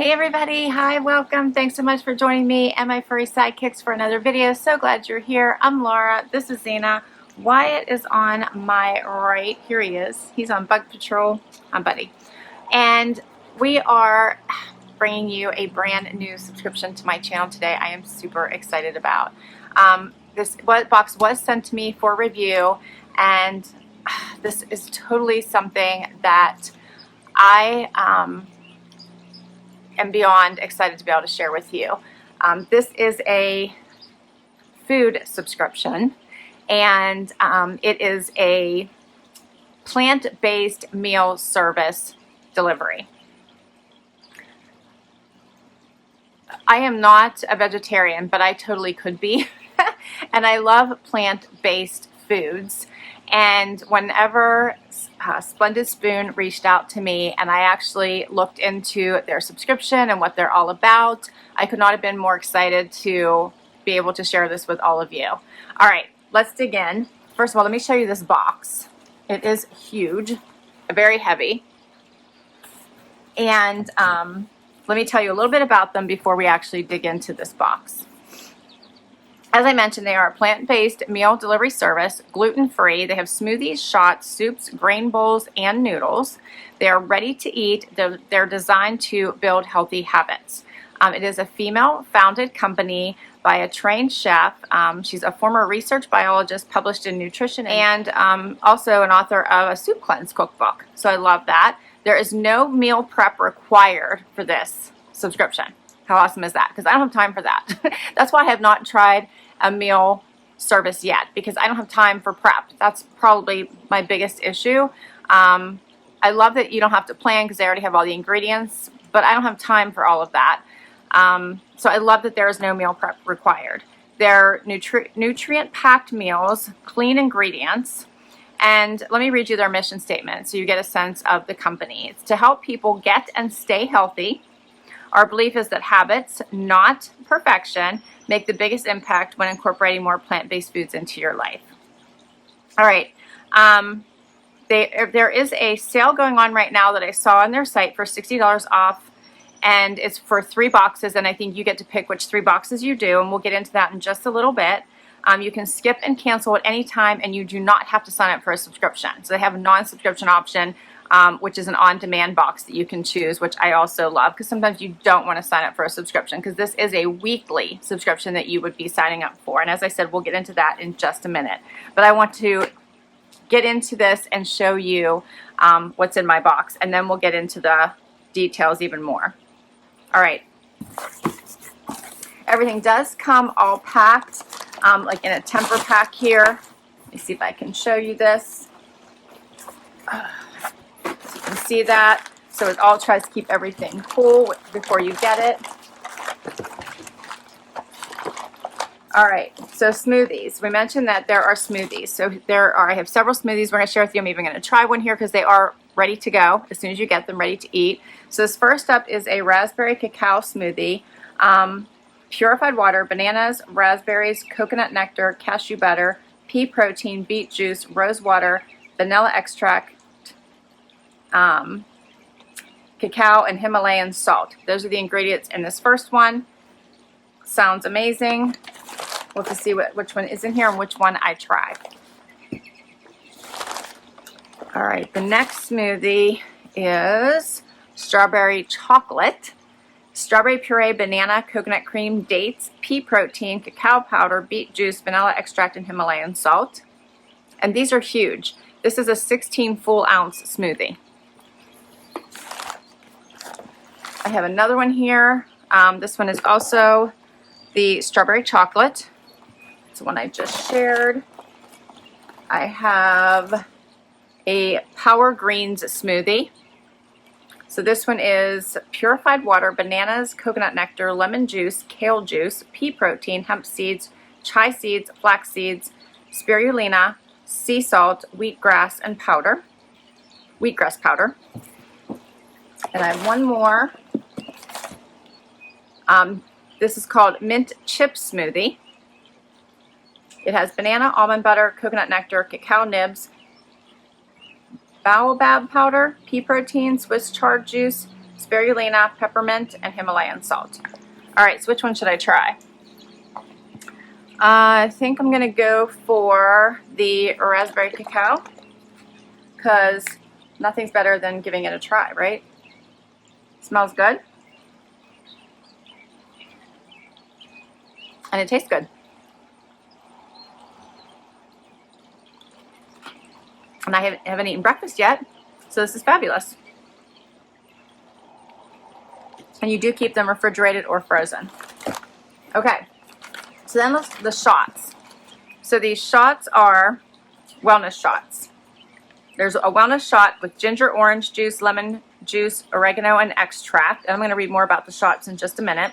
Hey everybody, hi, welcome. Thanks so much for joining me and my furry sidekicks for another video. So glad you're here. I'm Laura, this is Zena. Wyatt is on my right. Here he is. He's on Bug Patrol. I'm Buddy. And we are bringing you a brand new subscription to my channel today. I am super excited about. This box was sent to me for review, and this is totally something that I am beyond excited to be able to share with you. This is a food subscription, and it is a plant-based meal service delivery. I am not a vegetarian, but I totally could be. And I love plant-based foods. And whenever Splendid Spoon reached out to me and I actually looked into their subscription and what they're all about, I could not have been more excited to be able to share this with all of you. All right, let's dig in. First of all, let me show you this box. It is huge, very heavy. And let me tell you a little bit about them before we actually dig into this box. As I mentioned, they are a plant-based meal delivery service, gluten-free. They have smoothies, shots, soups, grain bowls, and noodles. They are ready to eat. They're designed to build healthy habits. It is a female-founded company by a trained chef. She's a former research biologist, published in nutrition, and also an author of a soup cleanse cookbook. So I love that. There is no meal prep required for this subscription. How awesome is that? Because I don't have time for that. That's why I have not tried a meal service yet, because I don't have time for prep. That's probably my biggest issue. I love that you don't have to plan because they already have all the ingredients, but I don't have time for all of that. So I love that there is no meal prep required. They're nutrient-packed meals, clean ingredients, and let me read you their mission statement so you get a sense of the company. It's to help people get and stay healthy. Our belief is that habits, not perfection, make the biggest impact when incorporating more plant-based foods into your life. All right. There is a sale going on right now that I saw on their site for $60 off, and it's for 3 boxes, and I think you get to pick which 3 boxes you do, and we'll get into that in just a little bit. You can skip and cancel at any time, and you do not have to sign up for a subscription. So they have a non-subscription option, which is an on-demand box that you can choose, which I also love, because sometimes you don't want to sign up for a subscription, because this is a weekly subscription that you would be signing up for. And as I said, we'll get into that in just a minute. But I want to get into this and show you what's in my box, and then we'll get into the details even more. All right. Everything does come all packed, like in a temper pack here. Let me see if I can show you this. You can see that. So it all tries to keep everything cool before you get it. All right, so smoothies. We mentioned that there are smoothies. So I have several smoothies we're going to share with you. I'm even going to try one here because they are ready to go as soon as you get them, ready to eat. So this first up is a raspberry cacao smoothie. Purified water, bananas, raspberries, coconut nectar, cashew butter, pea protein, beet juice, rose water, vanilla extract, cacao, and Himalayan salt. Those are the ingredients in this first one. Sounds amazing. We'll have to see which one is in here and which one I try. All right, the next smoothie is strawberry chocolate. Strawberry puree, banana, coconut cream, dates, pea protein, cacao powder, beet juice, vanilla extract, and Himalayan salt. And these are huge. This is a 16 full ounce smoothie. I have another one here. This one is also the strawberry chocolate. It's the one I just shared. I have a Power Greens smoothie. So this one is purified water, bananas, coconut nectar, lemon juice, kale juice, pea protein, hemp seeds, chia seeds, flax seeds, spirulina, sea salt, wheatgrass powder. And I have one more. This is called mint chip smoothie. It has banana, almond butter, coconut nectar, cacao nibs, baobab powder, pea protein, Swiss chard juice, spirulina, peppermint, and Himalayan salt. All right, so which one should I try? I think I'm gonna go for the raspberry cacao, because nothing's better than giving it a try, right? Smells good. And it tastes good. And I haven't eaten breakfast yet, so this is fabulous. And you do keep them refrigerated or frozen. Okay, so then the shots. So these shots are wellness shots. There's a wellness shot with ginger, orange juice, lemon juice, oregano, and extract. And I'm going to read more about the shots in just a minute.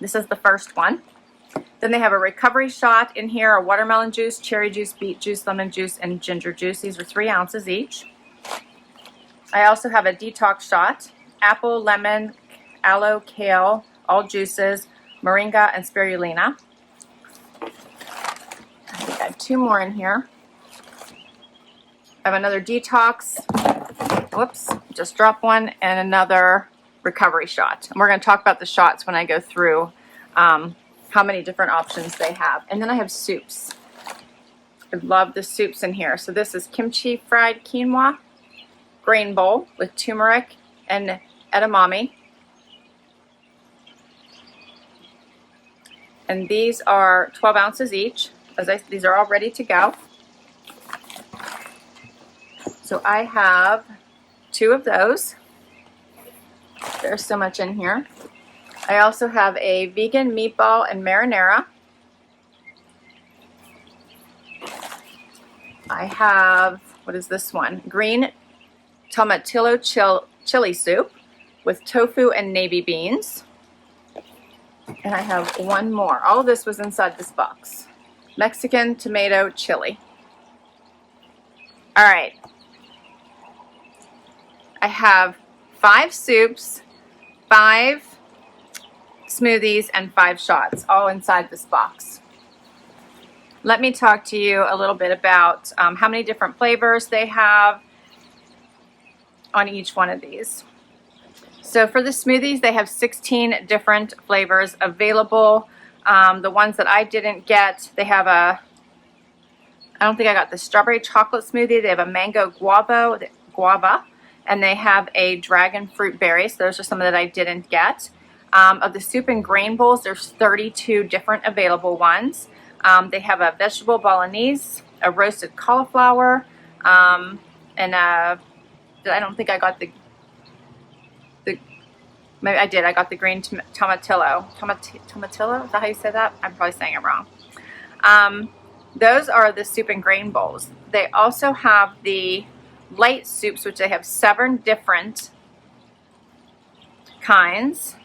This is the first one. Then they have a recovery shot in here, a watermelon juice, cherry juice, beet juice, lemon juice, and ginger juice. These are 3 ounces each. I also have a detox shot, apple, lemon, aloe, kale, all juices, moringa, and spirulina. I think I have 2 more in here. I have another detox, whoops, just dropped one, and another recovery shot. And we're going to talk about the shots when I go through how many different options they have. And then I have soups. I love the soups in here. So this is kimchi fried quinoa grain bowl with turmeric and edamame. And these are 12 ounces each. These are all ready to go. So I have 2 of those. There's so much in here. I also have a vegan meatball and marinara. I have, what is this one? Green tomatillo chili soup with tofu and navy beans. And I have 1 more. All of this was inside this box. Mexican tomato chili. All right. I have 5 soups, 5 smoothies, and 5 shots, all inside this box. Let me talk to you a little bit about how many different flavors they have on each one of these. So for the smoothies, they have 16 different flavors available. The ones that I didn't get, they have I don't think I got the strawberry chocolate smoothie. They have a mango guava, and they have a dragon fruit berry. So those are some that I didn't get. Of the soup and grain bowls, there's 32 different available ones. They have a vegetable bolognese, a roasted cauliflower, and I don't think I got maybe I did. I got the green tomatillo. Tomatillo? Is that how you say that? I'm probably saying it wrong. Those are the soup and grain bowls. They also have the light soups, which they have 7 different kinds.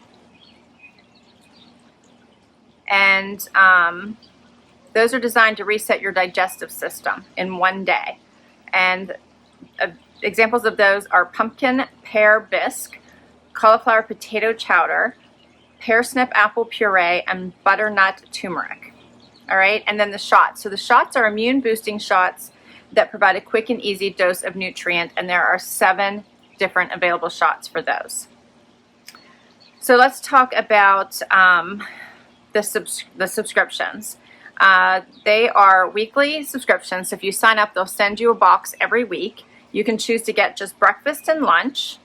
And those are designed to reset your digestive system in 1 day. And examples of those are pumpkin pear bisque, cauliflower potato chowder, pear snip apple puree, and butternut turmeric. All right, and then the shots. So the shots are immune boosting shots that provide a quick and easy dose of nutrient, and there are 7 different available shots for those. So let's talk about the subscriptions. They are weekly subscriptions. So if you sign up, they'll send you a box every week. You can choose to get just breakfast and lunch,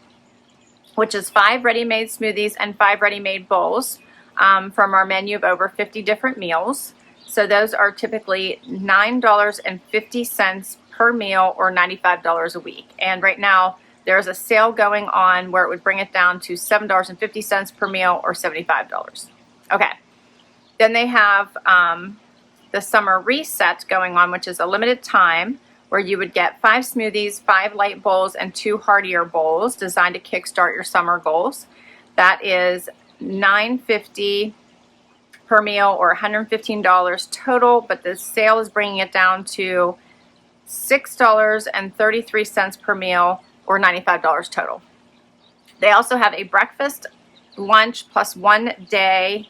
which is 5 ready-made smoothies and 5 ready-made bowls from our menu of over 50 different meals. So those are typically $9.50 per meal or $95 a week. And right now there's a sale going on where it would bring it down to $7.50 per meal or $75. Okay. Then they have the summer reset going on, which is a limited time, where you would get 5 smoothies, 5 light bowls, and 2 heartier bowls designed to kickstart your summer goals. That is $9.50 per meal or $115 total, but the sale is bringing it down to $6.33 per meal or $95 total. They also have a breakfast, lunch, plus 1 day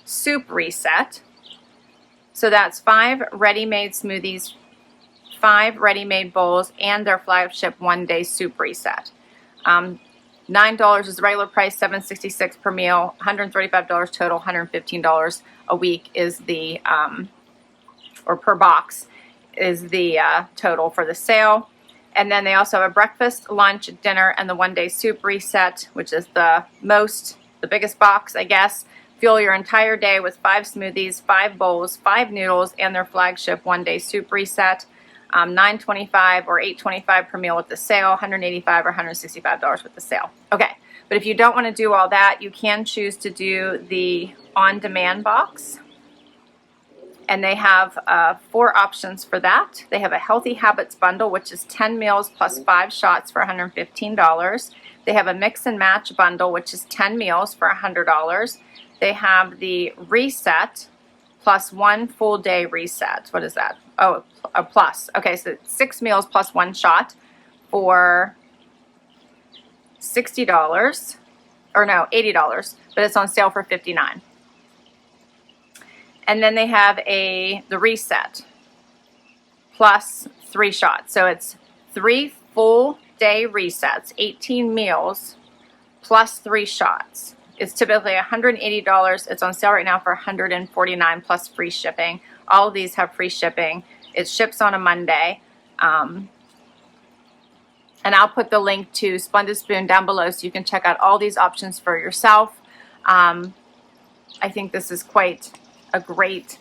soup reset. So that's 5 ready-made smoothies, 5 ready-made bowls, and their flagship 1 day soup reset. $9 is the regular price, $7.66 per meal, $135 total, $115 a week is the, or per box is the total for the sale. And then they also have a breakfast, lunch, dinner, and the one-day soup reset, which is the biggest box, I guess. Fuel your entire day with 5 smoothies, 5 bowls, 5 noodles, and their flagship one-day soup reset. $9.25 or $8.25 per meal with the sale, $185 or $165 with the sale. Okay, but if you don't want to do all that, you can choose to do the on-demand box. And they have 4 options for that. They have a Healthy Habits bundle, which is 10 meals plus 5 shots for $115. They have a Mix and Match bundle, which is 10 meals for $100. They have the Reset plus 1 full day reset. What is that? Oh, a plus. Okay, so 6 meals plus 1 shot for $60. Or no, $80, but it's on sale for $59. And then they have the Reset plus 3 shots. So it's 3 full day resets, 18 meals plus 3 shots. It's typically $180. It's on sale right now for $149 plus free shipping. All of these have free shipping. It ships on a Monday. And I'll put the link to Splendid Spoon down below so you can check out all these options for yourself. I think this is quite a great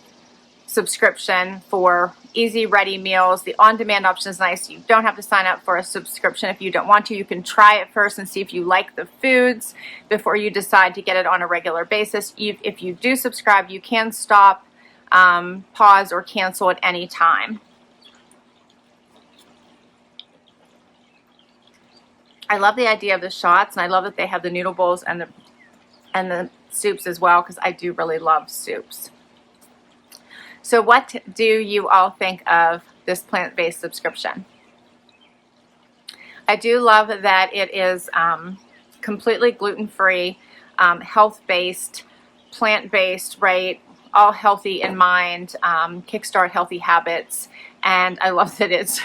subscription for easy, ready meals. The on-demand option is nice. You don't have to sign up for a subscription if you don't want to. You can try it first and see if you like the foods before you decide to get it on a regular basis. If you do subscribe, you can stop, pause, or cancel at any time. I love the idea of the shots, and I love that they have the noodle bowls and the soups as well, because I do really love soups. So what do you all think of this plant-based subscription? I do love that it is completely gluten-free, health-based, plant-based, right? All healthy in mind, kickstart healthy habits, and I love that it's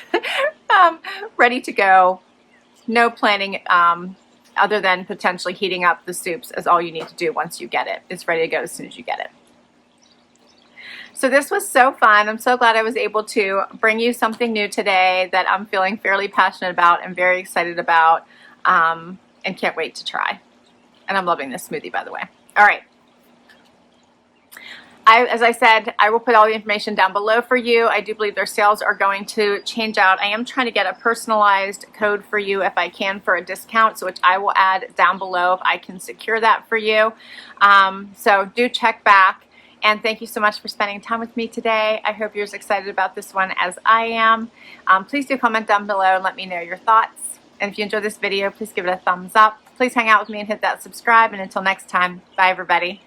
ready to go. No planning other than potentially heating up the soups is all you need to do once you get it. It's ready to go as soon as you get it. So this was so fun. I'm so glad I was able to bring you something new today that I'm feeling fairly passionate about and very excited about, and can't wait to try. And I'm loving this smoothie, by the way. All right. As I said, I will put all the information down below for you. I do believe their sales are going to change out. I am trying to get a personalized code for you if I can for a discount, so which I will add down below if I can secure that for you. So do check back. And thank you so much for spending time with me today. I hope you're as excited about this one as I am. Please do comment down below and let me know your thoughts. And if you enjoyed this video, please give it a thumbs up. Please hang out with me and hit that subscribe. And until next time, bye everybody.